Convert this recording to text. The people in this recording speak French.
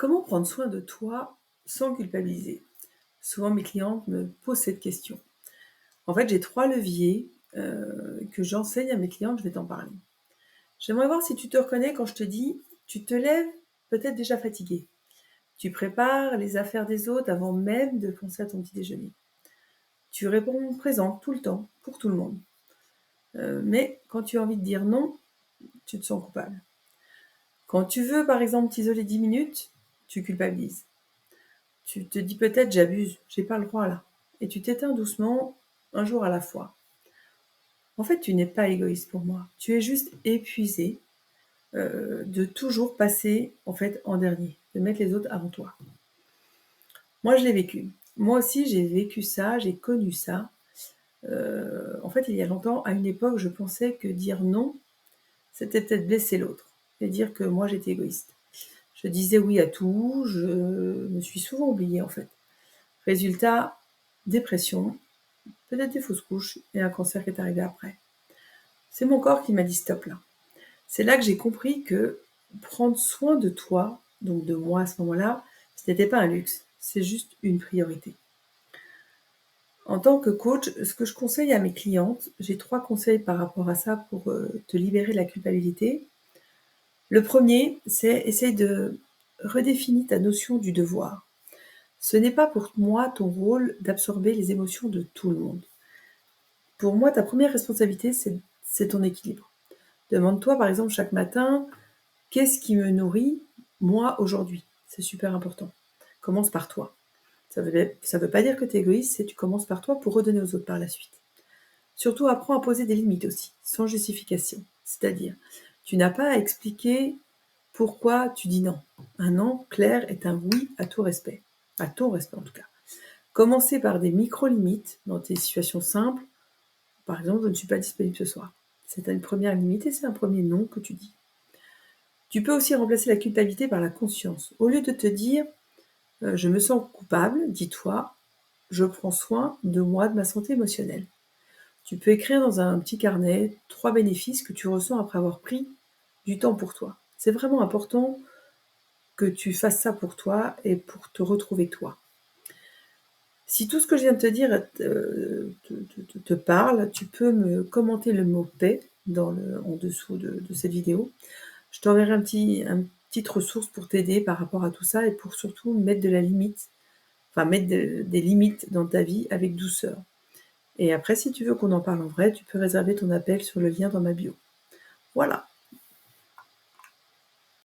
Comment prendre soin de toi sans culpabiliser? Souvent mes clientes me posent cette question. En fait, j'ai 3 leviers, que j'enseigne à mes clientes, je vais t'en parler. J'aimerais voir si tu te reconnais quand je te dis: «Tu te lèves peut-être déjà fatiguée. Tu prépares les affaires des autres avant même de penser à ton petit déjeuner. Tu réponds présente tout le temps, pour tout le monde. Mais quand tu as envie de dire non, tu te sens coupable. Quand tu veux, par exemple, t'isoler 10 minutes, tu culpabilises. Tu te dis peut-être: «J'abuse, j'ai pas le droit là» et tu t'éteins doucement, un jour à la fois. En fait, tu n'es pas égoïste pour moi. Tu es juste épuisé, de toujours passer, en fait, en dernier, de mettre les autres avant toi. Moi, je l'ai vécu. Moi aussi, j'ai vécu ça, j'ai connu ça. En fait, il y a longtemps, à une époque, je pensais que dire non, c'était peut-être blesser l'autre et dire que moi, j'étais égoïste. Je disais oui à tout, je me suis souvent oubliée, en fait. Résultat, dépression, peut-être des fausses couches et un cancer qui est arrivé après. C'est mon corps qui m'a dit stop là. C'est là que j'ai compris que prendre soin de toi, donc de moi à ce moment-là, ce n'était pas un luxe, c'est juste une priorité. En tant que coach, ce que je conseille à mes clientes, j'ai 3 conseils par rapport à ça pour, te libérer de la culpabilité. Le premier, c'est essaye de redéfinir ta notion du devoir. Ce n'est pas pour moi ton rôle d'absorber les émotions de tout le monde. Pour moi, ta première responsabilité, c'est ton équilibre. Demande-toi, par exemple, chaque matin: «Qu'est-ce qui me nourrit, moi, aujourd'hui?» C'est super important. Commence par toi. Ça veut pas dire que tu es égoïste, c'est tu commences par toi pour redonner aux autres par la suite. Surtout, apprends à poser des limites aussi, sans justification. C'est-à-dire, tu n'as pas à expliquer pourquoi tu dis non. Un non clair est un oui à tout respect. À ton respect, en tout cas. Commencer par des micro-limites dans tes situations simples. Par exemple: «Je ne suis pas disponible ce soir». C'est une première limite et c'est un premier non que tu dis. Tu peux aussi remplacer la culpabilité par la conscience. Au lieu de te dire: «Je me sens coupable», dis-toi: «Je prends soin de moi, de ma santé émotionnelle». Tu peux écrire dans un petit carnet 3 bénéfices que tu ressens après avoir pris du temps pour toi. C'est vraiment important que tu fasses ça pour toi et pour te retrouver toi. Si tout ce que je viens de te dire te parle, tu peux me commenter le mot «paix» en dessous de cette vidéo. Je t'enverrai une petite ressource pour t'aider par rapport à tout ça et pour surtout mettre de la limite, enfin mettre des limites dans ta vie avec douceur. Et après, si tu veux qu'on en parle en vrai, tu peux réserver ton appel sur le lien dans ma bio. Voilà.